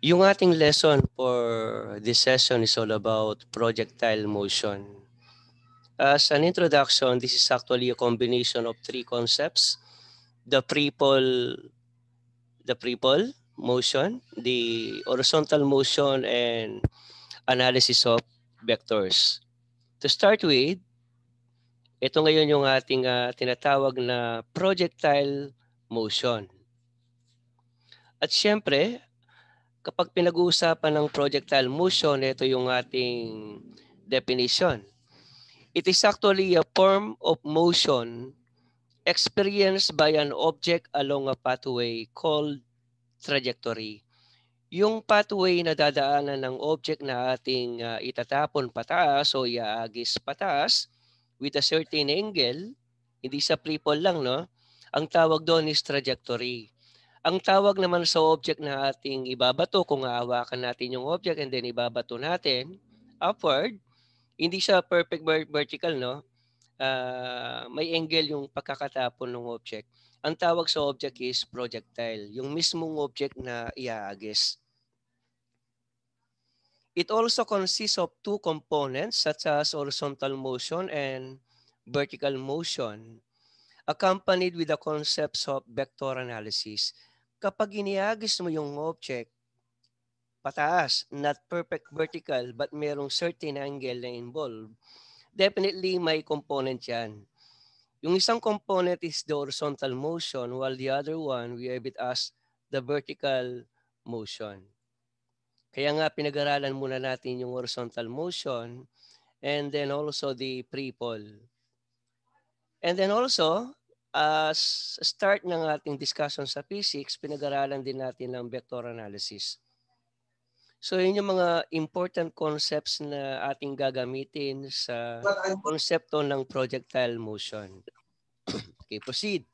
Yung ating lesson for this session is all about projectile motion. As an introduction, this is actually a combination of three concepts: the pre-pole motion, the horizontal motion, and analysis of vectors. To start with, ito ngayon yung ating tinatawag na projectile motion. At syempre, kapag pinag-uusapan ng projectile motion, ito yung ating definition. It is actually a form of motion experienced by an object along a pathway called trajectory. Yung pathway na dadaanan ng object na ating itatapon pataas o iaagis pataas with a certain angle, hindi sa free fall lang, no? Ang tawag doon is trajectory. Ang tawag naman sa object na ating ibabato, kung hahawakan natin yung object and then ibabato natin upward, hindi siya perfect vertical, no? May angle yung pagkakatapon ng object. Ang tawag sa object is projectile, yung mismong object na iaagis. It also consists of two components such as horizontal motion and vertical motion, accompanied with the concepts of vector analysis. Kapag iniagis mo yung object pataas, not perfect vertical but merong certain angle na involved, definitely may component yan. Yung isang component is the horizontal motion while the other one we have it as the vertical motion. Kaya nga pinag-aralan muna natin yung horizontal motion and then also the free fall. And then also, as start ng ating discussion sa physics, pinag-aralan din natin ng vector analysis. So yun yung mga important concepts na ating gagamitin sa konsepto ng projectile motion. Okay, proceed.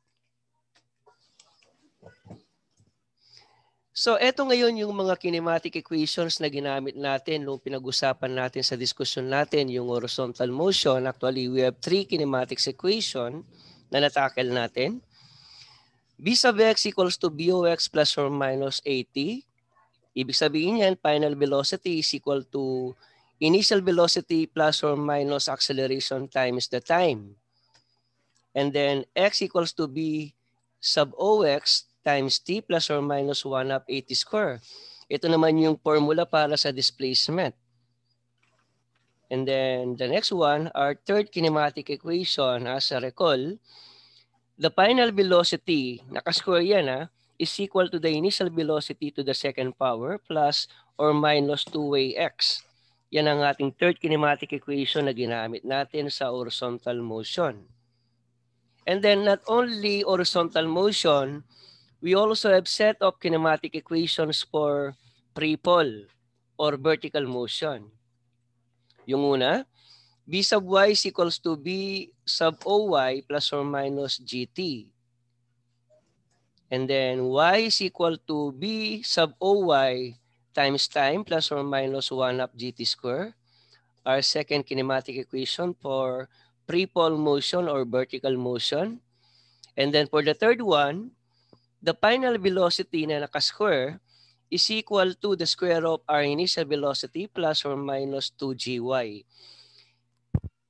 So eto ngayon yung mga kinematic equations na ginamit natin nung pinag-usapan natin sa diskusyon natin yung horizontal motion. Actually, we have three kinematics equation na natakel natin. B sub x equals to BOX plus or minus AT. Ibig sabihin yan, final velocity is equal to initial velocity plus or minus acceleration times the time. And then x equals to B sub OX times t plus or minus 1 up 80 square. Ito naman yung formula para sa displacement. And then the next one, our third kinematic equation, as I recall, the final velocity, nakasquare yan is equal to the initial velocity to the second power plus or minus 2 x. Yan ang ating third kinematic equation na ginamit natin sa horizontal motion. And then not only horizontal motion, we also have set of kinematic equations for free fall or vertical motion. Yung una, B sub y is equals to B sub OY plus or minus GT. And then y is equal to B sub OY times time plus or minus 1 up GT square. Our second kinematic equation for free fall motion or vertical motion. And then for the third one, the final velocity na nakasquare is equal to the square of our initial velocity plus or minus 2gy.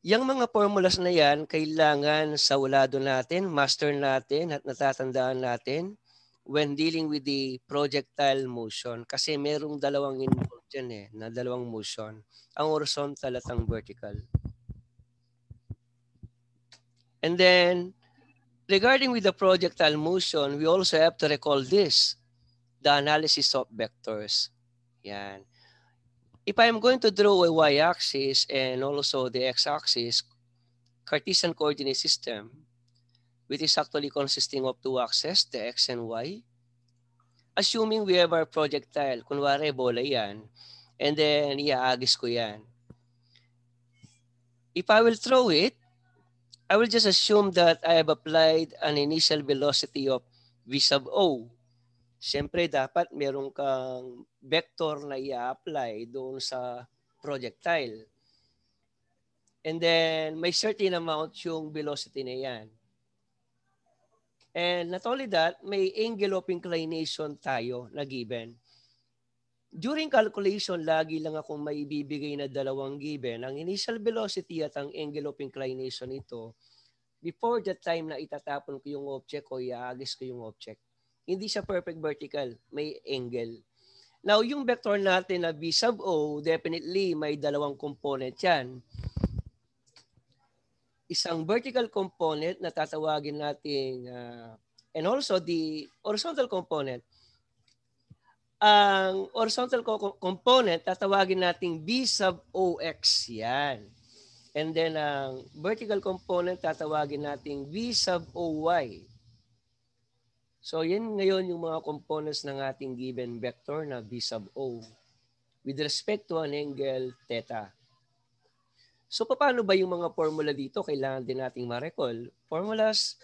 Yang mga formulas na yan, kailangan sa ulado natin, master natin at natatandaan natin when dealing with the projectile motion. Kasi merong dalawang involved dyan na dalawang motion. Ang horizontal at ang vertical. And then, regarding with the projectile motion, we also have to recall this, the analysis of vectors. Yan. If I'm going to draw a y-axis and also the x-axis, Cartesian coordinate system, which is actually consisting of two axes, the x and y, assuming we have our projectile, kunwari bola yan, and then iaagis ko yan. If I will throw it, I will just assume that I have applied an initial velocity of v sub o. Siyempre, dapat meron kang vector na i-apply doon sa projectile. And then, may certain amount yung velocity na yan. And not only that, may angle of inclination tayo na given. During calculation, lagi lang akong may ibibigay na dalawang given. Ang initial velocity at ang angle of inclination nito before the time na itatapon ko yung object o iaagis ko yung object. Hindi siya perfect vertical, may angle. Now, yung vector natin na V sub O, definitely may dalawang component yan. Isang vertical component na tatawagin natin and also the horizontal component. Ang horizontal component tatawagin natin V sub OX. Yan. And then ang vertical component tatawagin natin V sub OY. So yan ngayon yung mga components ng ating given vector na V sub O with respect to an angle theta. So paano ba yung mga formula dito? Kailangan din nating ma-recall. Formulas,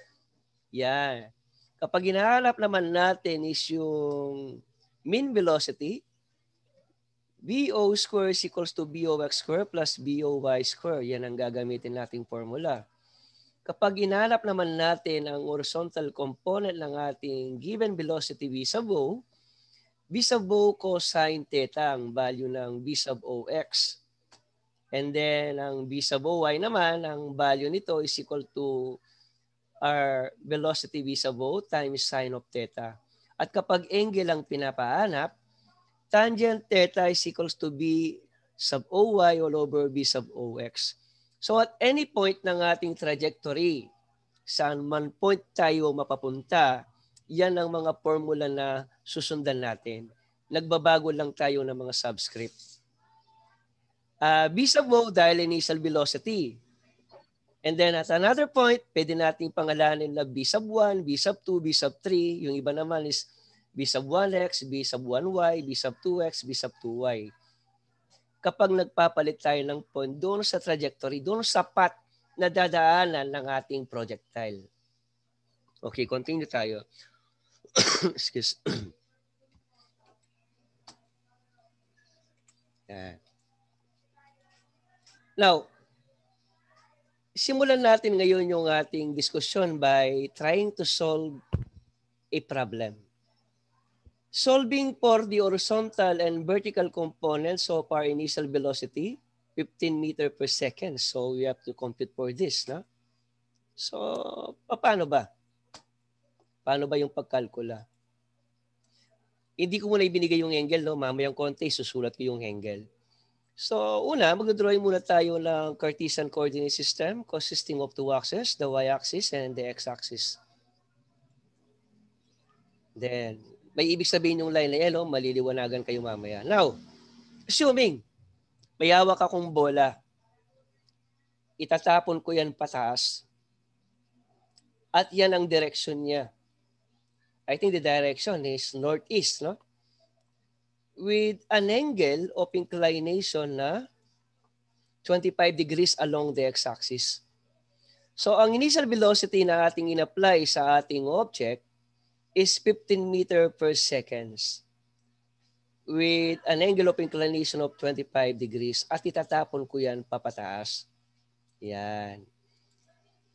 yan. Kapag hinahanap naman natin is yung mean velocity, VO square is equals to VOX square plus VOY square. Yan ang gagamitin nating formula. Kapag hinahanap naman natin ang horizontal component ng ating given velocity V sub O, V sub O cosine theta ang value ng V sub OX. And then ang V sub OY naman, ang value nito is equal to our velocity V sub O times sine of theta. At kapag angle ang pinapahanap, tangent theta is equals to B sub OY all over B sub OX. So at any point ng ating trajectory, saan man point tayo mapapunta, yan ang mga formula na susundan natin. Nagbabago lang tayo ng mga subscript. B sub O dahil initial velocity. And then at another point, pwede nating pangalanin na B sub 1, B sub 2, B sub 3. Yung iba naman is B sub 1x, B sub 1y, B sub 2x, B sub 2y. Kapag nagpapalit tayo ng point doon sa trajectory, doon sa path na dadaanan ng ating projectile. Okay, continue tayo. Excuse. Yan. Now, simulan natin ngayon yung ating diskusyon by trying to solve a problem. Solving for the horizontal and vertical components of our initial velocity, 15 meters per second. So we have to compute for this. No? So, paano ba? Paano ba yung pagkalkula? Hindi ko muna ibinigay yung angle. No? Mamayang konti, susulat ko yung angle. So, una, mag-drawing muna tayo ng Cartesian coordinate system consisting of two axes, the y-axis and the x-axis. Then, may ibig sabihin yung line na yan, no? Maliliwanagan kayo mamaya. Now, assuming may hawak akong bola, itatapon ko yan pataas at yan ang direction niya. I think the direction is northeast, no? With an angle of inclination na 25 degrees along the x-axis. So ang initial velocity na ating in-apply sa ating object is 15 meter per seconds with an angle of inclination of 25 degrees at itatapon ko yan papataas. Yan.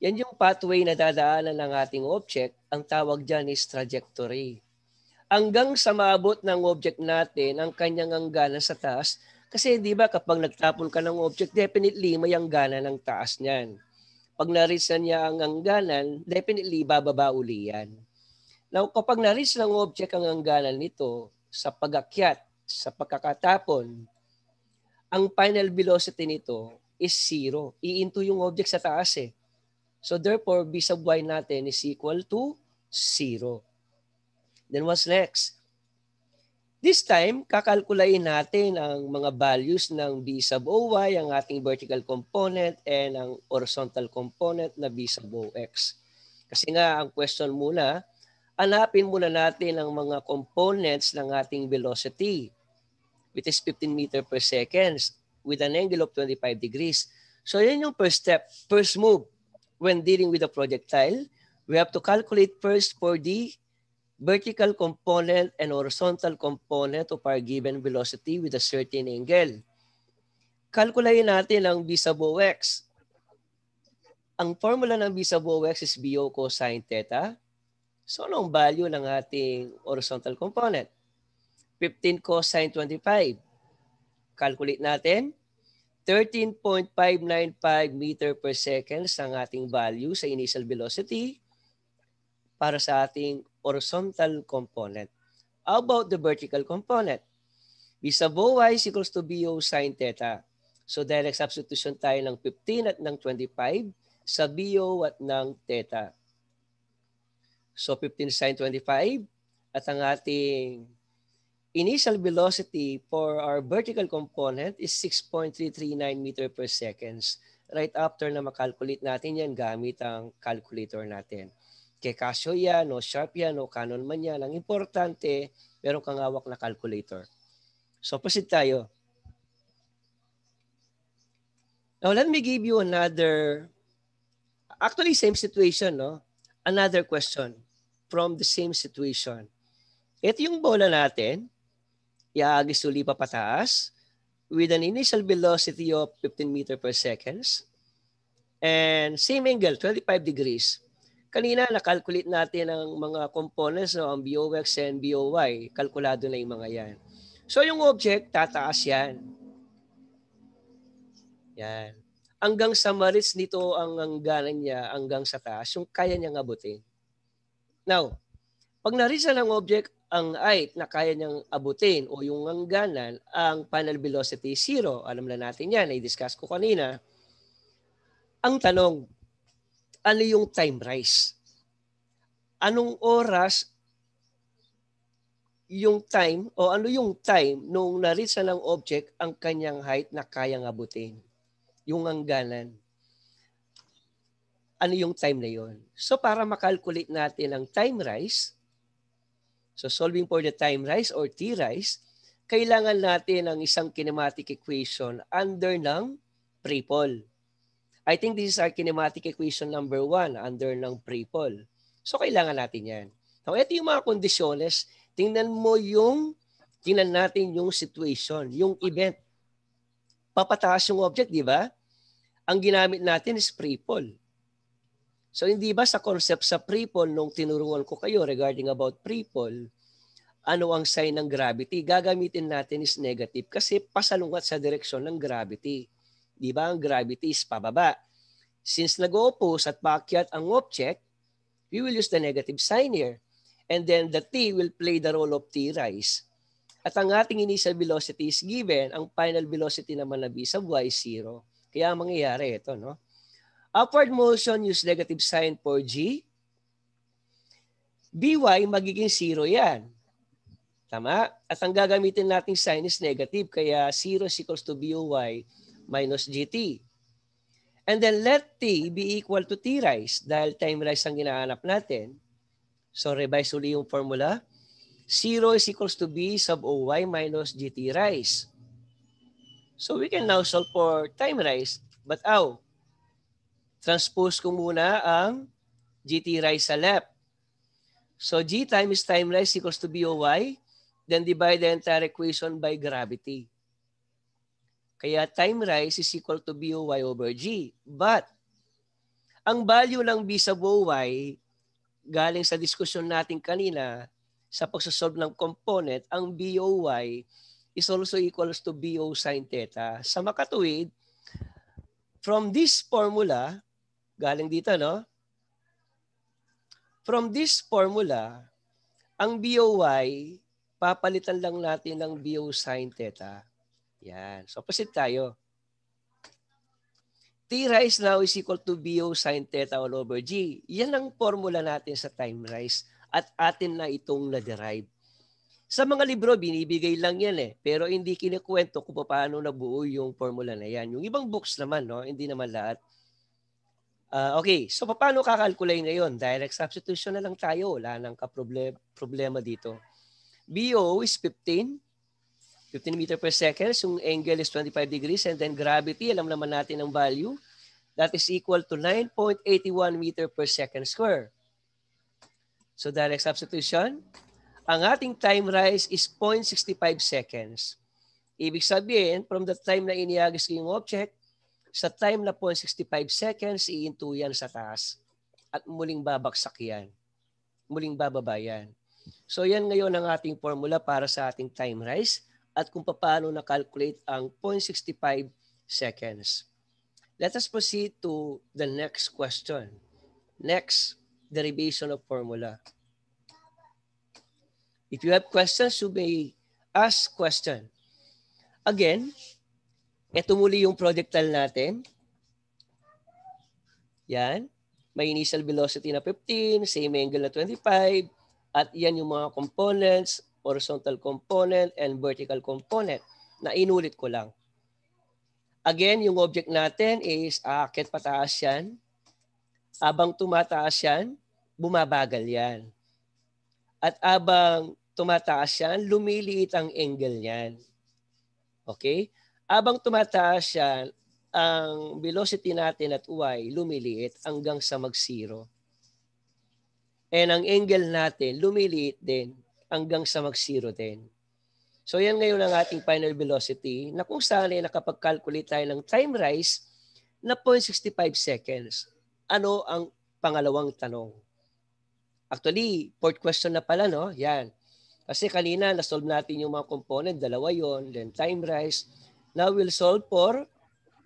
Yan yung pathway na dadaanan ng ating object. Ang tawag dyan is trajectory. Hanggang sa maabot ng object natin ang kanyang hangganan sa taas. Kasi di ba kapag nagtapon ka ng object, definitely may hangganan ng taas niyan. Pag na-reach na niya ang hangganan, definitely bababa uli yan. Now, kapag na-reach ng object ang hangganan nito sa pag-akyat, sa pagkakatapon, ang final velocity nito is 0. Iinto yung object sa taas eh. So therefore, B sub y natin is equal to 0. Then what's next? This time, kakalkulayin natin ang mga values ng B sub OY, ang ating vertical component, and ang horizontal component na B sub OX. Kasi nga, ang question muna, hanapin muna natin ang mga components ng ating velocity, which is 15 meters per second with an angle of 25 degrees. So yan yung first step, first move when dealing with a projectile. We have to calculate first for the vertical component and horizontal component of our given velocity with a certain angle. Kalkulayin natin ang V sub OX. Ang formula ng V sub OX is BO cosine theta. So anong value ng ating horizontal component? 15 cosine 25. Calculate natin. 13.595 meter per second ang ating value sa initial velocity para sa ating horizontal component. How about the vertical component? B sub OY is equals to BO sin theta. So direct substitution tayo ng 15 at ng 25 sa BO at ng theta. So 15 sin 25 at ang ating initial velocity for our vertical component is 6.339 meter per seconds. Right after na makalculate natin yan gamit ang calculator natin. Kaya Casio yan, no Sharp yan, no Canon man yan. Ang importante, meron kang hawak na calculator. So proceed tayo. Now let me give you another, actually same situation, no? Another question from the same situation. Ito yung bola natin. Iagis uli pa pataas with an initial velocity of 15 meter per seconds and same angle, 25 degrees. Kanina, nakalculate natin ang mga components, no, ang BOX and BOY. Kalkulado na yung mga yan. So yung object, tataas yan. Yan. Hanggang sa marits nito ang hangganan niya hanggang sa taas, yung kaya niyang abutin. Now, pag na-reach na ng object ang height na kaya niyang abutin o yung hangganan, ang final velocity 0. Alam na natin yan, i-discuss ko kanina. Ang tanong, ano yung time rise? Anong oras yung time o ano yung time nung na-reach na ng object ang kanyang height na kayang abutin? Yung hangganan. Ano yung time na yon? So para makalculate natin ang time rise, so solving for the time rise or T rise, kailangan natin ang isang kinematic equation under ng pre-pole. I think this is our kinematic equation number 1 under ng pre-pole. So kailangan natin yan. Now, ito yung mga kondisyones. Tingnan natin yung situation, yung event. Papataas yung object, di ba? Ang ginamit natin is pre-pole. So hindi ba sa concept sa pre-pole nung tinuruan ko kayo regarding about pre-pole, ano ang sign ng gravity? Gagamitin natin is negative kasi pasalungat sa direksyon ng gravity. Di ba? Ang gravity is pababa. Since nag-oppose at paakyat ang object, we will use the negative sign here. And then the T will play the role of T rise. At ang ating initial velocity is given, ang final velocity naman na B sub Y is 0. Kaya ang mangyayari ito, no? Upward motion, use negative sign for G. By magiging 0 yan. Tama? At ang gagamitin nating sign is negative, kaya 0 is equals to By minus GT. And then let T be equal to T rise dahil time rise ang ginahanap natin. So revise uli yung formula. 0 is equals to B sub OY minus GT rise. So we can now solve for time rise. But how? Transpose ko muna ang GT rise sa left. So G times time rise equals to BOY. Then divide the entire equation by gravity. Kaya time rise is equal to BOY over G. But ang value ng B sub OY galing sa diskusyon natin kanina sa pagsasolve ng component, ang BOY is also equals to BO sin theta. Sa makatuwid, from this formula, galing dito, no? From this formula, ang BOY, papalitan lang natin ng BO sin theta. Yan. So, proceed tayo. T rise now is equal to BO sin theta all over G. Yan ang formula natin sa time rise at atin na itong na-derive. Sa mga libro, binibigay lang yan eh. Pero hindi kinikwento kung paano nabuo yung formula na yan. Yung ibang books naman, no? Hindi naman lahat. Okay, so paano kakalkulay ngayon? Direct substitution na lang tayo. Wala nang problema dito. BO is 15 meter per second. Yung angle is 25 degrees. And then gravity, alam naman natin ang value. That is equal to 9.81 meter per second square. So direct substitution. Ang ating time rise is 0.65 seconds. Ibig sabihin, from the time na iniagis ko yung object, sa time na 0.65 seconds, iinto yan sa taas. At muling babaksak yan. Muling bababa yan. So yan ngayon ang ating formula para sa ating time rise at kung paano na-calculate ang 0.65 seconds. Let us proceed to the next question. Next, derivation of formula. If you have questions, you may ask question. Again, ito muli yung projectile natin. Yan. May initial velocity na 15, same angle na 25, at yan yung mga components, horizontal component and vertical component na inulit ko lang. Again, yung object natin is aakyat pataas yan. Abang tumataas yan, bumabagal yan. At abang tumataas yan, lumiliit ang angle yan. Okay? Abang tumataas yan, ang velocity natin at y lumiliit hanggang sa mag-zero. And ang angle natin lumiliit din hanggang sa mag-zero din. So yan ngayon ang ating final velocity na kung saan ay nakapag-calculate tayo ng time rise na 0.65 seconds. Ano ang pangalawang tanong? Actually, fourth question na pala, no? Yan. Kasi kanina na-solve natin yung mga component, dalawa yon, then time rise. Now we'll solve for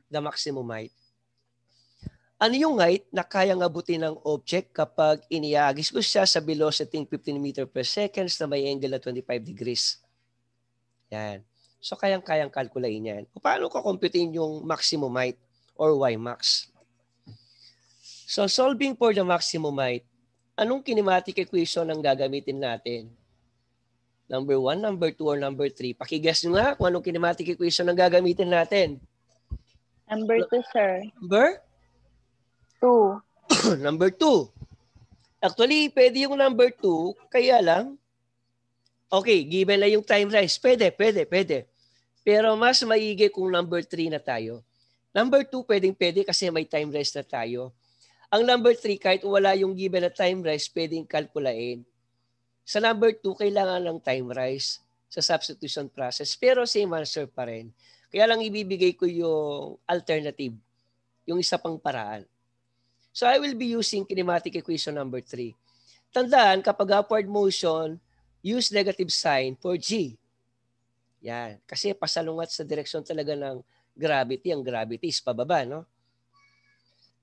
the maximum height. Ano yung height na kayang abutin ng object kapag iniagis ko siya sa velocity 15 meter per second na may angle na 25 degrees? Yan. So kayang-kayang kalkulain yan. Paano ko computein yung maximum height or y max? So solving for the maximum height, anong kinematic equation ang gagamitin natin? Number 1, number 2, or number 3? Pakiguess nyo nga kung anong kinematic equation ang gagamitin natin. Number 2, sir. Number? 2. Number 2. Actually, pwede yung number 2, kaya lang, okay, given na yung time rise, pwede. Pero mas maigi kung number 3 na tayo. Number 2, pwede kasi may time rise na tayo. Ang number 3, kahit wala yung given na time rise, pwedeng kalkulain. Sa number 2, kailangan ng time rise sa substitution process. Pero same answer pa rin. Kaya lang ibibigay ko yung alternative, yung isa pang paraan. So I will be using kinematic equation number 3. Tandaan, kapag upward motion, use negative sign for G. Yan. Kasi pasalungat sa direksyon talaga ng gravity. Ang gravity is pababa, no?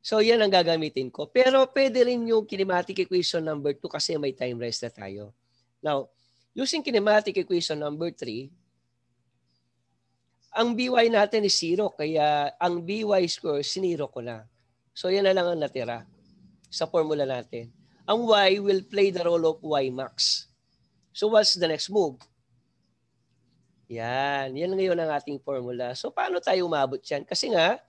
So yan ang gagamitin ko. Pero pwede rin yung kinematic equation number 2 kasi may time rise na tayo. Now, using kinematic equation number 3, ang By natin is 0, kaya ang By square, siniro ko na. So yan na lang ang natira sa formula natin. Ang Y will play the role of Y max. So what's the next move? Yan ngayon ang ating formula. So paano tayo umabot yan? Kasi nga,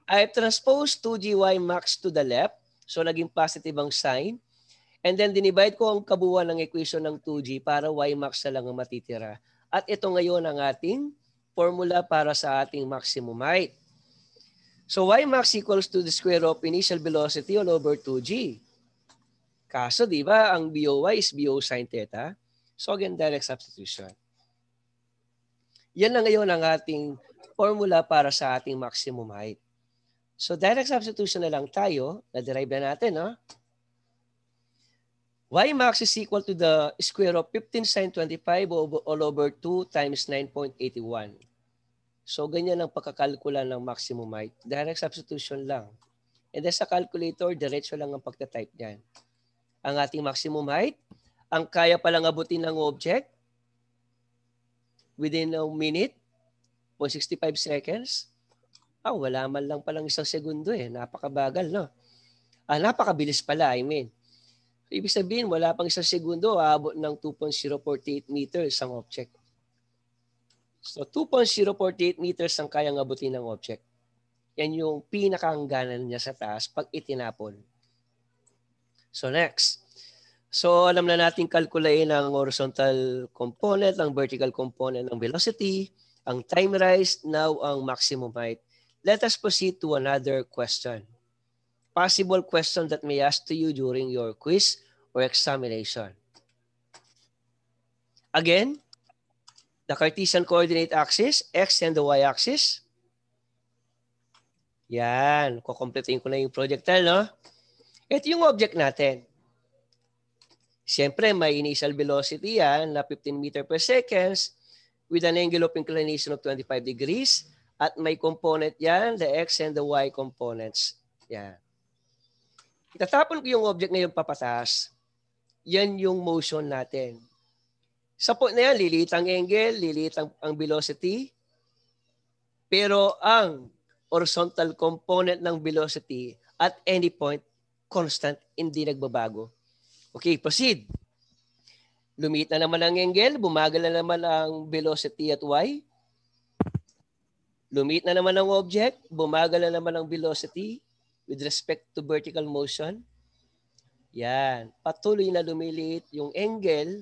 I've transposed 2gy max to the left. So naging positive ang sign. And then dinivide ko ang kabuuan ng equation ng 2g para y max na lang ang matitira. At ito ngayon ang ating formula para sa ating maximum height. So y max equals to the square of initial velocity all over 2g. Kaso, di ba, ang BOY is BO sin theta. So again, direct substitution. Yan na ngayon ang ating formula para sa ating maximum height. So direct substitution na lang tayo. Na-derive na natin, no? Y max is equal to the square of 15 sin 25 all over 2 times 9.81. So ganyan ang pagkakalkula ng maximum height. Direct substitution lang. And then sa calculator, diretso lang ang pagta-type niyan. Ang ating maximum height, ang kaya palang abutin ng object within a minute, 0.65 seconds. Wala man lang palang isang segundo eh. Napakabagal, no? Napakabilis pala, I mean. So, ibig sabihin, wala pang isang segundo, aabot ng 2.048 meters ang object. So, 2.048 meters ang kayang abutin ng object. Yan yung pinakahangganan niya sa taas pag itinapon. So, next. So, alam na natin kalkulain ang horizontal component, ang vertical component ng velocity, ang time rise, now ang maximum height. Let us proceed to another question. Possible question that may ask to you during your quiz or examination. Again, the Cartesian coordinate axis, x and the y axis. Yan, kukompletin ko na yung projectile, no? Ito yung object natin. Siyempre, may initial velocity yan na 15 meter per seconds with an angle of inclination of 25 degrees at may component yan, the x and the y components. Yan. Itatapon ko yung object na yung papatas. Yan yung motion natin. Sa point na yan, liliit ang angle, liliit ang velocity. Pero ang horizontal component ng velocity at any point, constant, hindi nagbabago. Okay, proceed. Lumiit na naman ang angle, bumagal na naman ang velocity at y. Lumiit na naman ang object, bumagal na naman ang velocity with respect to vertical motion. Yan. Patuloy na lumiliit yung angle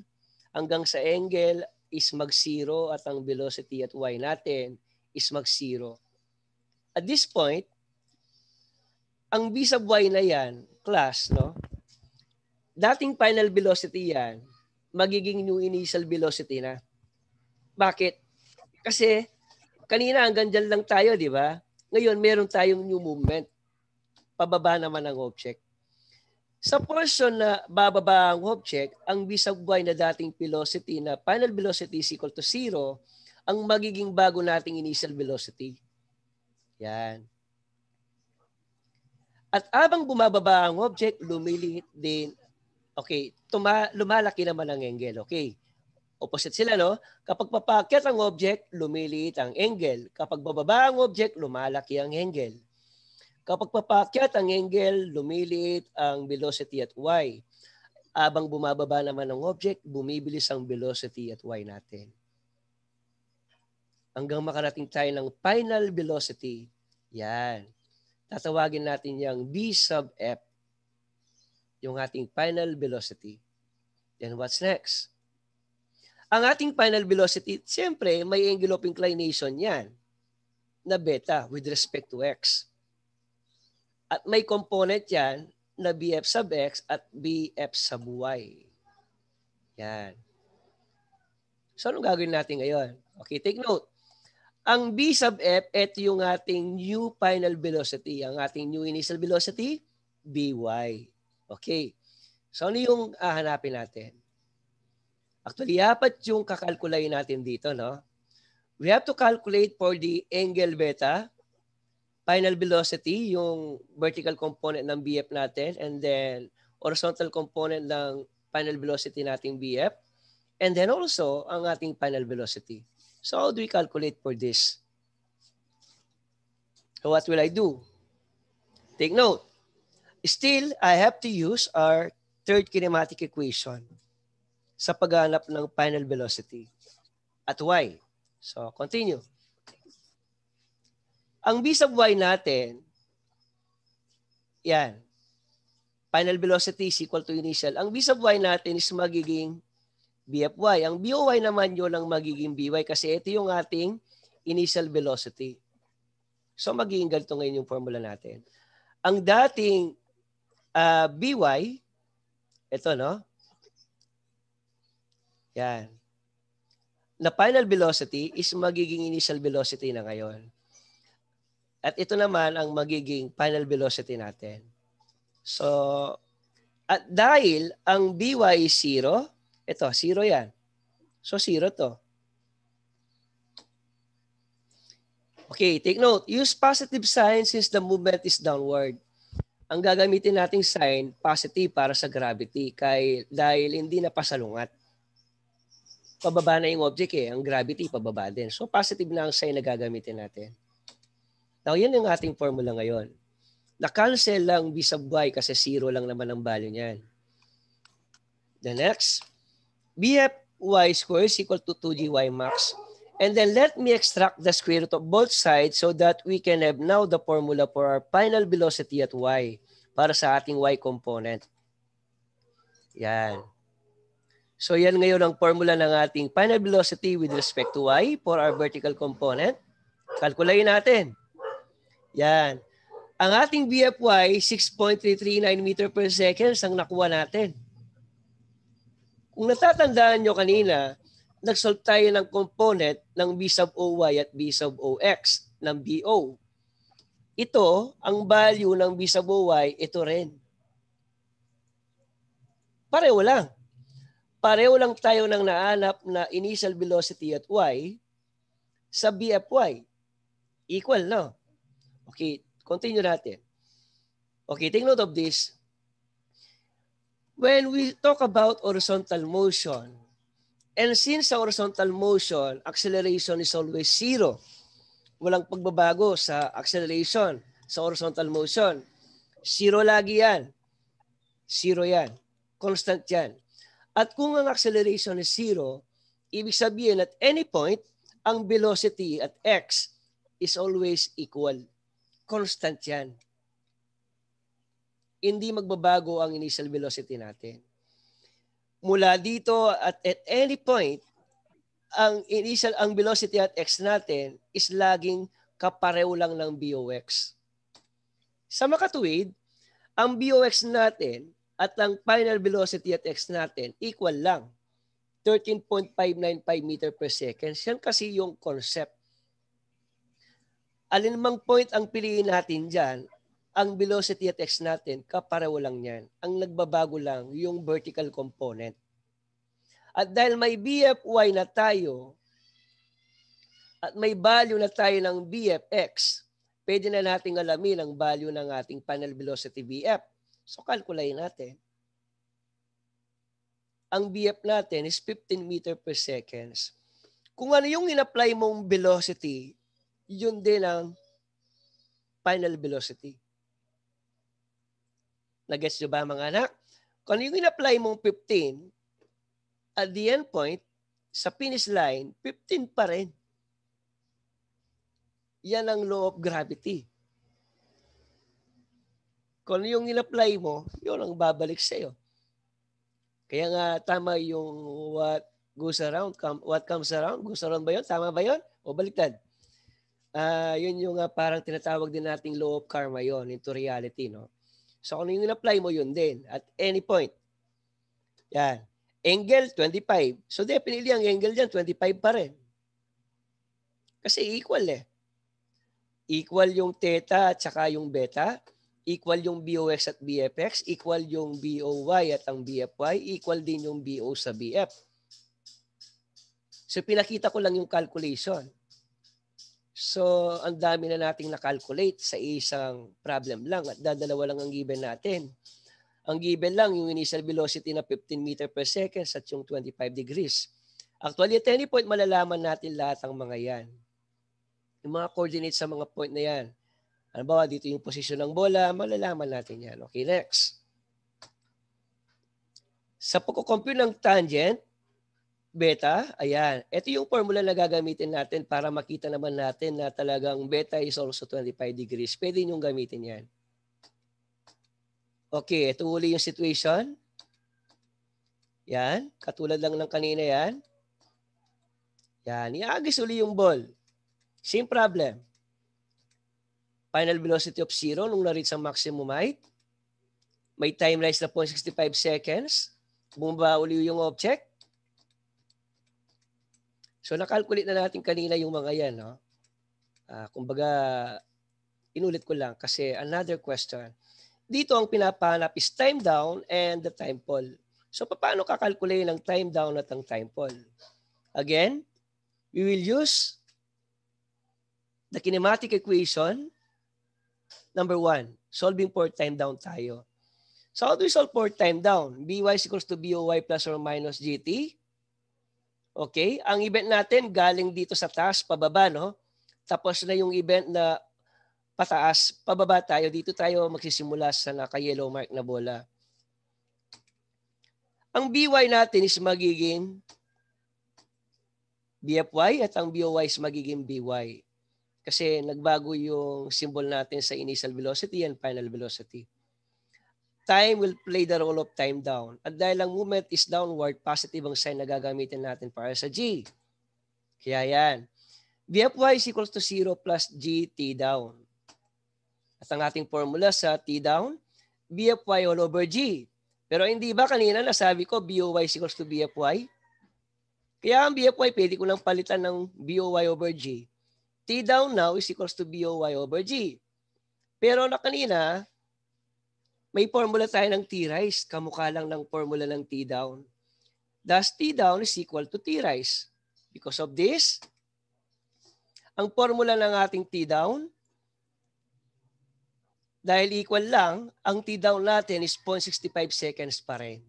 hanggang sa angle is mag-zero at ang velocity at y natin is mag-zero. At this point, ang v sub y na yan, class, no? Dating final velocity yan, magiging new initial velocity na. Bakit? Kasi kanina hanggang dyan lang tayo, di ba? Ngayon, meron tayong new movement. Pababa naman ang object. Sa portion na bababa ang object, ang v sub y na dating velocity na final velocity is equal to 0, ang magiging bago nating initial velocity. Yan. At abang bumababa ang object, lumiliit din. Okay, lumalaki naman ang angle. Okay. Opposite sila, no? Kapag papakyat ang object, lumiliit ang angle. Kapag bababa ang object, lumalaki ang angle. Kapag papakyat ang angle, lumiliit ang velocity at y. Abang bumababa naman ang object, bumibilis ang velocity at y natin. Hanggang makarating tayo ng final velocity. Yan. Tatawagin natin yung v sub f. Yung ating final velocity. Then what's next? Ang ating final velocity, siyempre, may angle of inclination yan na beta with respect to x. At may component yan na bf sub x at bf sub y. Yan. So, anong gagawin natin ngayon? Okay, take note. Ang b sub f, ito yung ating new final velocity. Ang ating new initial velocity, by. Okay. So, ano yung hahanapin natin? Actually, apat yung kakalkulayin natin dito, no? We have to calculate for the angle beta, final velocity, yung vertical component ng BF natin, and then horizontal component ng final velocity nating BF, and then also ang ating final velocity. So, how do we calculate for this? So, what will I do? Take note. Still, I have to use our third kinematic equation sa paghanap ng final velocity at y. So, continue. Ang v sub y natin, yan, final velocity is equal to initial. Ang v sub y natin is magiging bfy. Ang by naman yun ang magiging by kasi ito yung ating initial velocity. So, magiging ganito ngayon yung formula natin. Ang dating by, ito, no? Yan. Na final velocity is magiging initial velocity na ngayon. At ito naman ang magiging final velocity natin. So, at dahil ang by is 0, ito, 0 yan. So, 0 to. Okay, take note. Use positive sign since the movement is downward. Ang gagamitin nating sign, positive para sa gravity dahil hindi na pasalungat. Pababa na yung object eh. Ang gravity, pababa din. So, positive na ang sign na gagamitin natin. Now, yan yung ating formula ngayon. Na-cancel lang v sub y kasi 0 lang naman ang value niyan. The next, bfy squared is equal to 2gy max. And then let me extract the square root of both sides so that we can have now the formula for our final velocity at y para sa ating y component. Yan. So yan ngayon ang formula ng ating final velocity with respect to y for our vertical component. Kalkulayin natin. Yan. Ang ating BFY, 6.339 meter per second ang nakuha natin. Kung natatandaan nyo kanina, nag-solve tayo ng component ng B sub OY at B sub OX ng BO. Ito, ang value ng B sub OY, ito rin. Pareho lang. pareho lang tayo ng naanap na initial velocity at y sa BFY. Equal, no? Okay, continue natin. Okay, take note of this. When we talk about horizontal motion, and since sa horizontal motion, acceleration is always zero. Walang pagbabago sa acceleration sa horizontal motion. Zero lagi yan. Zero yan. Constant yan. At kung ang acceleration is zero, ibig sabihin at any point, ang velocity at x is always equal. Constant yan. Hindi magbabago ang initial velocity natin. Mula dito at any point, ang velocity at x natin is laging kapareho lang ng BOX. Sa makatuwid, ang BOX natin at ang final velocity at x natin equal lang. 13.595 meter per second. Yan kasi yung concept. Alinmang point ang piliin natin dyan, ang velocity at x natin, kapareho lang yan. Ang nagbabago lang yung vertical component. At dahil may BFY na tayo, at may value na tayo ng BFX, pwede na nating alamin ang value ng ating final velocity BF. So, kalkulayin natin. Ang BF natin is 15 meter per seconds. Kung ano yung in-apply mong velocity, yun din ang final velocity. Nagets nyo ba mga anak? Kung ano yung in-apply mong 15, at the end point, sa finish line, 15 pa rin. Yan ang law of gravity. Kung yung in-apply mo, yun ang babalik sa'yo. Kaya nga tama yung what goes around, what comes around, goes around ba yun? Tama ba yun? O baliktad? Yun yung parang tinatawag din nating law of karma yun into reality. No? So kung yung in-apply mo, yun din. At any point. Yan. Angle, 25. So definitely ang angle dyan, 25 pa rin. Kasi equal eh. Equal yung theta at saka yung beta. Equal yung BOX at BFX. Equal yung BOY at ang BFY. Equal din yung BO sa BF. So pinakita ko lang yung calculation. So ang dami na nating na-calculate sa isang problem lang at dadalawa lang ang given natin. Ang given lang yung initial velocity na 15 meter per second at yung 25 degrees. Actually, at any point, malalaman natin lahat ng mga yan. Yung mga coordinates sa mga point na yan. Ano ba, dito yung posisyon ng bola, malalaman natin yan. Okay, next. Sa pagkukompute ng tangent, beta, ayan. Ito yung formula na gagamitin natin para makita naman natin na talagang beta is also 25 degrees. Pwede nyo gamitin yan. Okay, ito uli yung situation. Yan, katulad lang ng kanina yan. Yan, iagis uli yung ball. Same problem. Final velocity of 0 nung na-reach ang maximum height. May time rise na 0.65 seconds. Bumaba uli yung object. So, nakalculate na natin kanina yung mga yan. No? Kumbaga, inulit ko lang kasi another question. Dito ang pinapahanap is time down and the time fall. So, paano kakalkulate ng time down at ang time fall? Again, we will use the kinematic equation. Number 1, solving for time down tayo. So, how do we solve for time down? By is equals to BOY plus or minus GT. Okay, ang event natin galing dito sa taas, pababa, no? Tapos na yung event na pataas, pababa tayo. Dito tayo magsisimula sa naka-yellow mark na bola. Ang BY natin is magiging BFY at ang BOY is magiging BY. Kasi nagbago yung symbol natin sa initial velocity and final velocity. Time will play the role of time down. At dahil ang movement is downward, positive ang sign na gagamitin natin para sa G. Kaya yan. BFY is equals to 0 plus GT down. At ang ating formula sa T down, BFY all over G. Pero hindi ba kanina nasabi ko BOY is equals to BFY? Kaya ang BFY pwede ko lang palitan ng BOY over G. T down now is equals to BOY over G. Pero na kanina, may formula tayo ng T rise. Kamukha lang ng formula ng T down. Thus, T down is equal to T rise. Because of this, ang formula ng ating T down, dahil equal lang, ang T down natin is 0.65 seconds pa rin.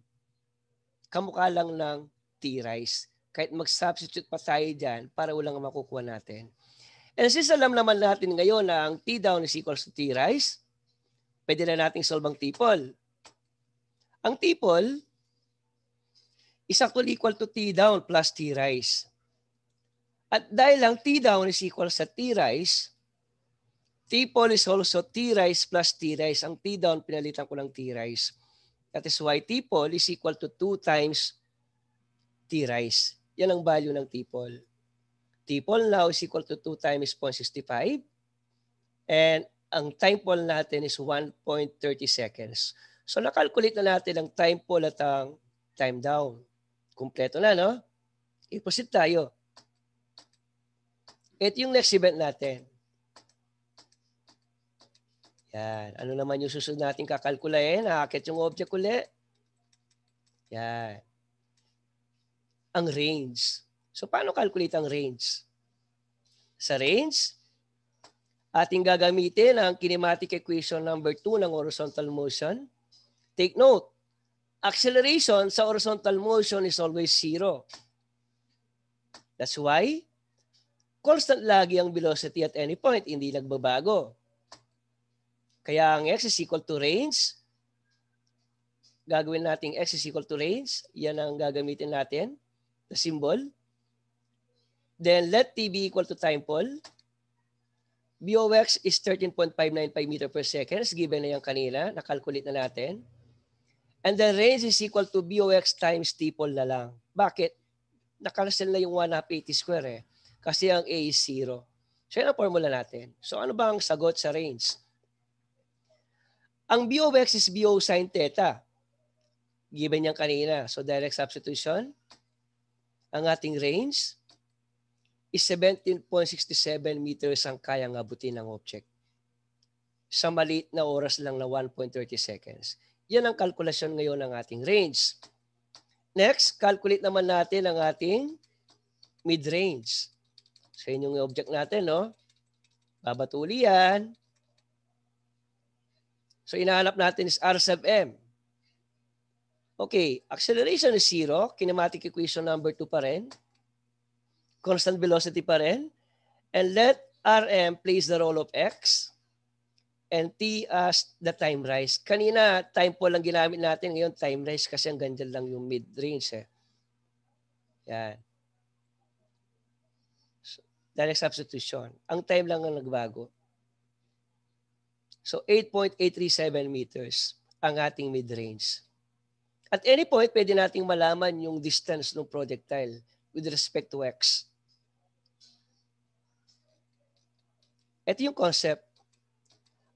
Kamukha lang ng T rise. Kahit mag-substitute pa tayo dyan para walang makukuha natin. And since alam naman natin ngayon na ang T down is equals to T rise, pwede na nating solve ang T-pole. Ang T-pole is actually equal to T down plus T rise. At dahil ang T down is equal sa T rise, T-pole is also T rise plus T rise. Ang T down, pinalitan ko ng T rise. That is why T-pole is equal to 2 times T rise. Yan ang value ng T-pole. T-pole now is equal to 2 times 0.65. And ang time pole natin is 1.30 seconds. So nakalculate na natin ang time pole at ang time down. Kompleto na, no? I-proceed tayo. Ito yung next event natin. Yan. Ano naman yung susunod natin kakalkulayin? Nakakit yung object ulit. Yan. Ang range. So paano calculate ang range? Sa range, ating gagamitin ang kinematic equation number 2 ng horizontal motion. Take note, acceleration sa horizontal motion is always 0. That's why, constant lagi ang velocity at any point, hindi nagbabago. Kaya ang x is equal to range. Gagawin natin x is equal to range. Yan ang gagamitin natin, the symbol. Then let t be equal to time pole. BOX is 13.595 meter per seconds. Given na yan kanina. Nakalculate na natin. And then range is equal to BOX times t-pole na lang. Bakit? Nakancel na yung 1/2 square eh. Kasi ang A is 0. So yan ang formula natin. So ano ba ang sagot sa range? Ang BOX is BO sin theta. Given yan kanina. So direct substitution. Ang ating range is 17.67 meters ang kayang abutin ng object. Sa maliit na oras lang na 1.30 seconds. Yan ang kalkulasyon ngayon ng ating range. Next, calculate naman natin ang ating mid-range. So yun yung object natin, no? Babatuli yan. So inahanap natin is R sub M. Okay, acceleration is 0. Kinematic equation number 2 pa rin. Constant velocity pa rin. And let Rm plays the role of x and t as the time rise. Kanina, time pole lang ginamit natin. Ngayon, time rise kasi ang ganyan lang yung mid-range. Eh. Yan. So, direct substitution. Ang time lang ang nagbago. So, 8.837 meters ang ating mid-range. At any point, pwede nating malaman yung distance ng projectile with respect to x. Ito yung concept.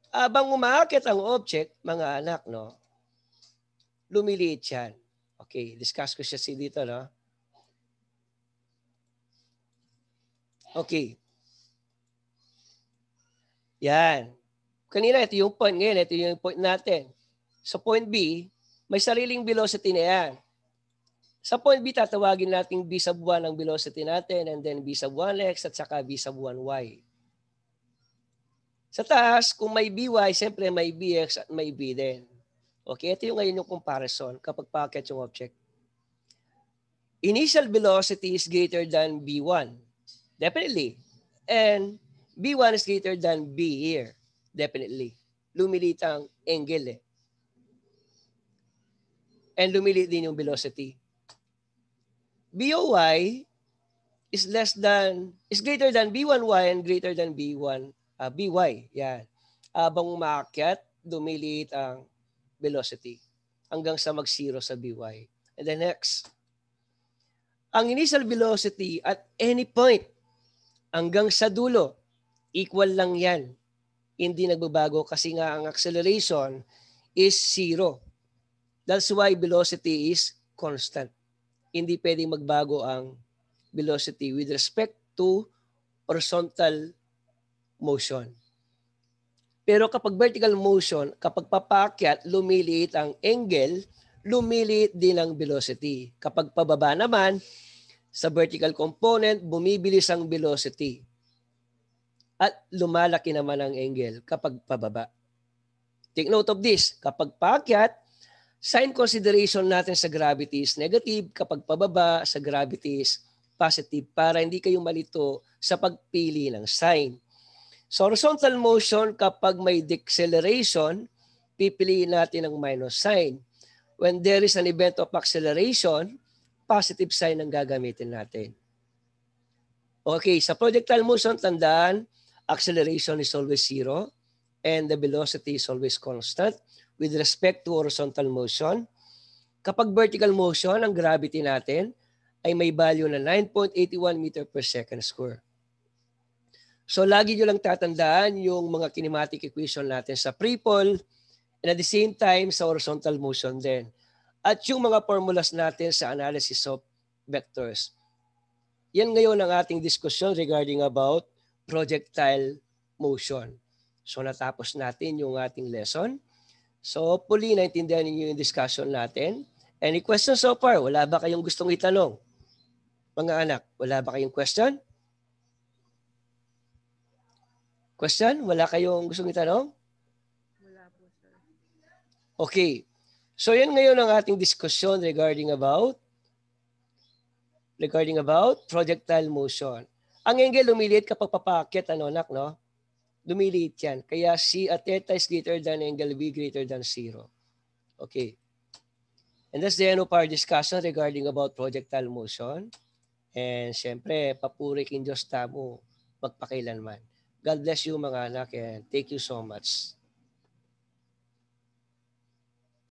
Abang umaakit ang object, mga anak, no? Lumiliit yan. Okay, discuss ko siya dito, no? Okay. Yan. Kanina, ito yung point. Ngayon, ito yung point natin. Sa point B, may sariling velocity na yan. Sa point B, tatawagin natin B sub 1 ang velocity natin and then B sub 1x at saka B sub 1y. Sa taas, kung may by, siyempre may bx at may b din. Okay, ito yung ngayon yung comparison kapag paakyat yung object. Initial velocity is greater than b1. Definitely. And b1 is greater than b here. Definitely. Lumilit ang angle eh. And lumilit din yung velocity. BOY is greater than B1Y and greater than BY. Yan. Abang umaakyat, dumiliit ang velocity hanggang sa mag-0 sa BY. And then next, ang initial velocity at any point hanggang sa dulo, equal lang yan. Hindi nagbabago kasi nga ang acceleration is 0. That's why velocity is constant. Hindi pwedeng magbago ang velocity with respect to horizontal motion. Pero kapag vertical motion, kapag papaakyat, lumiliit ang angle lumiliit din ang velocity. Kapag pababa naman, sa vertical component, bumibilis ang velocity. At lumalaki naman ang angle kapag pababa. Take note of this. Kapag paakyat, sign consideration natin sa gravity is negative. Kapag pababa, sa gravity is positive para hindi kayo malito sa pagpili ng sign. So horizontal motion, kapag may deceleration, pipiliin natin ang minus sign. When there is an event of acceleration, positive sign ang gagamitin natin. Okay, sa projectile motion, tandaan, acceleration is always zero and the velocity is always constant with respect to horizontal motion. Kapag vertical motion, ang gravity natin ay may value na 9.81 meter per second square. So lagi nyo lang tatandaan yung mga kinematic equation natin sa free-fall and at the same time sa horizontal motion din. At yung mga formulas natin sa analysis of vectors. Yan ngayon ang ating discussion regarding about projectile motion. So natapos natin yung ating lesson. So hopefully naintindihan niyo yung discussion natin. Any questions so far? Wala ba kayong gustong itanong? Mga anak, wala ba kayong question? Question? Wala kayong gustong itanong? Wala po, sir. Okay. So yan ngayon ang ating discussion regarding about projectile motion. Ang angle lumiliit kapag papaakyat, ano anak, no? Lumiliit yan. Kaya C at theta is greater than angle B greater than 0. Okay. And that's the end of our discussion regarding about projectile motion. And syempre, papurikin Diyos tamo magpakailanman. God bless you mga anak and thank you so much.